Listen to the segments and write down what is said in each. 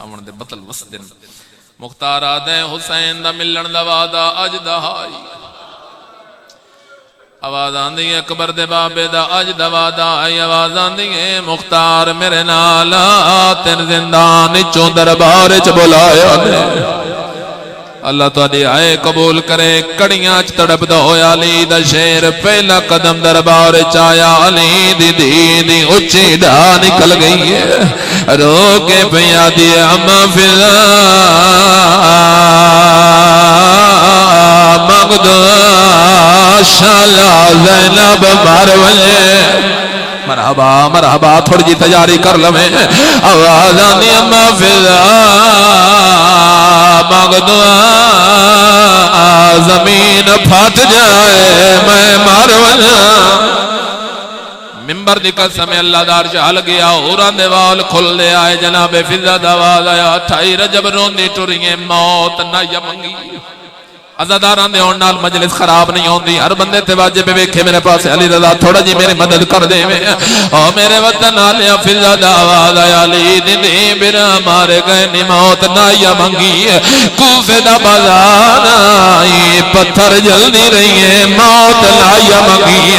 آمن دے بطل وسدن مختار آدھے حسین دا ملن دا وعدہ اج دا ہائی آواز آندی ہے اکبر دے بابے دا اج دا وعدہ آئی آواز آندی ہے مختار میرے نالا تین زندان چوں دربار چ بلایا دے اللہ تعالی آئے قبول کرے کڑیاں چ تڑپ دا ہویا علی دا شیر پہلا قدم دربار چایا علی دی دی اچھی ڈا نکل گئی ہے رو کے پیا دی اما فضا مغدو شالا زینب مروجے مرحبا مرحبا تھوڑی جی تجاری کر لمیں آواز آنی اما فضا مغدو زمین پھٹ جائے میں مروجا ممبر دی قسم اللہ دار چہل گیا اوران دے وال کھل دے آئے جناب فضا دواز آیا 28 رجب روندی ٹریں موت نہ یمنگی عزاداران دے اور نال مجلس خراب نہیں ہوندی ہر بندے تے واجب ویکھے میرے پاس علی رضا تھوڑا جی میری مدد کر دے او میرے وطن آلیا فضا دا آواز آیا علی دنی برا مارے گئے نی موت نہ یمنگی کوفے دا بازار آئی پتھر جلدی رہی ہے موت نہ یمنگی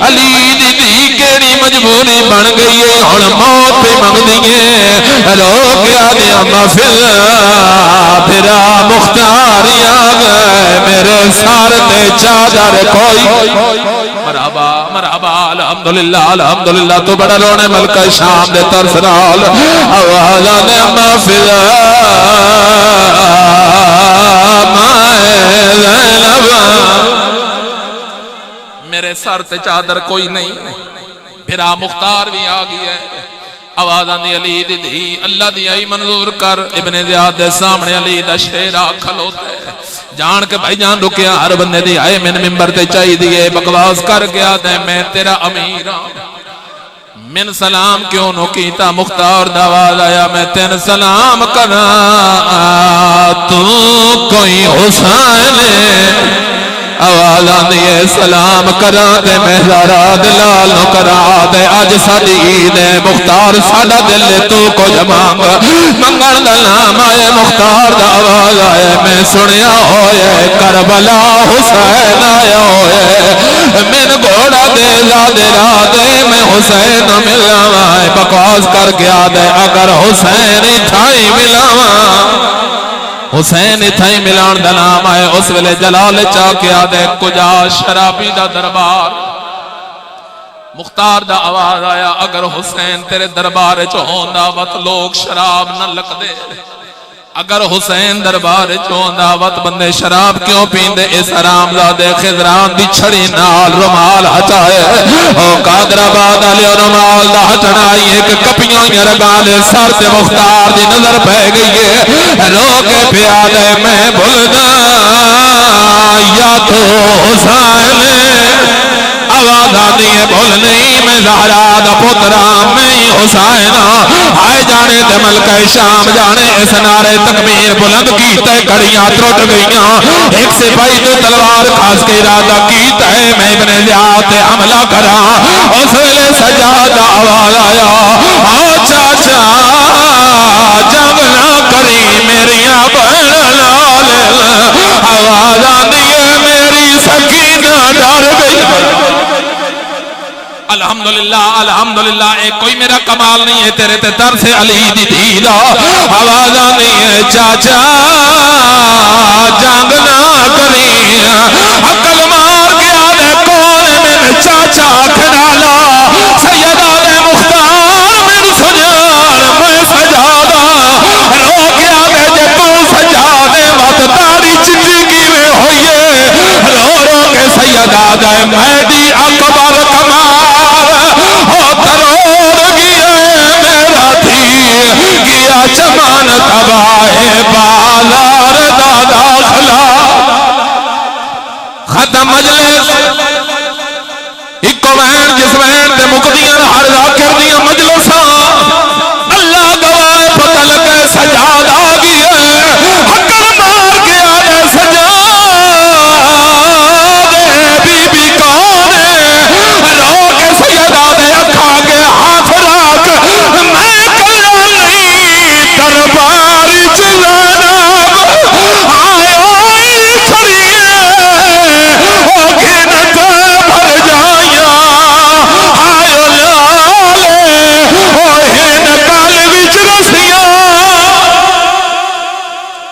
علی دنی کیڑی مجبوری بن گئی ہے اور موت پہ منگ دیئے رو کیا دیا مفضا پھرا مختاری آگئے میرے سارتے چادر کوئی مرحبا مرحبا الحمدللہ الحمدللہ تو بڑا رونے ملکہ شام دے ترس نال آوازہ نے مفضا مائے زینب میرے سارتے چادر کوئی نہیں پھرا مختار بھی آگئی ہے آواز آنی علی دی اللہ دی آئی منظور کر ابن زیاد دے سامنے علی دا شیرہ کھلوتا ہے جان کے بھائی جان رکیا ہر بندے دی آئے من ممبر تے چاہی دیئے بکواس کر گیا دے میں تیرا امیرہ من سلام کیوں نو کیتا مختار دواز آیا میں تین سلام کرا تو کوئی حسین آواز آندیے سلام کرا دے مہزارا دلال نو کرا دے آج ساڑی عید مختار ساڑا دل تو کو جمانگ منگل دلام آئے مختار دا آواز آئے میں سنیا ہوئے کربلا حسین آیا ہوئے من گوڑا دے زادے را دے میں حسین ملاوائے بکواس کر گیا دے اگر حسین تھائی ملاوائے حسین تھائی ملان دا نام آئے اس ویلے جلال چاکیا دے کجا شرابی دا دربار مختار دا آواز آیا اگر حسین تیرے دربار چوندہ وقت لوگ شراب نہ لک دے اگر حسین دربار چوندہ وقت بندے شراب کیوں پیندے اس حرام زادے خضران دی چھڑی نال رمال ہٹائے او قادر آباد علی رمال دا ہٹنائی ایک کپیوں یرگال سر سے مختار دی نظر پہ گئی ہے رو کے پیادے میں بھلنا یا تو حسین آواز آتی ہے بھول نہیں میں زہرا دا پترا میں حسینہ آئے جانے دے ملکہ شام جانے اس نعرے تکبیر بلند کیتا ہے کڑیاں ترٹ گئیاں ایک سپاہی جو تلوار خاص کے ارادہ کیتا ہے میں ابن زیاد حملہ کرا اس ویلے سجادہ آواز آیا آ چاچا جنگ نہ کری میریاں بہن لال آواز آتی ہے میری سکینہ ڈر گئی الحمدللہ الحمدللہ ایک کوئی میرا کمال نہیں ہے تیرے تے ترس علی دی دیدہ آواز آنی ہے چاچا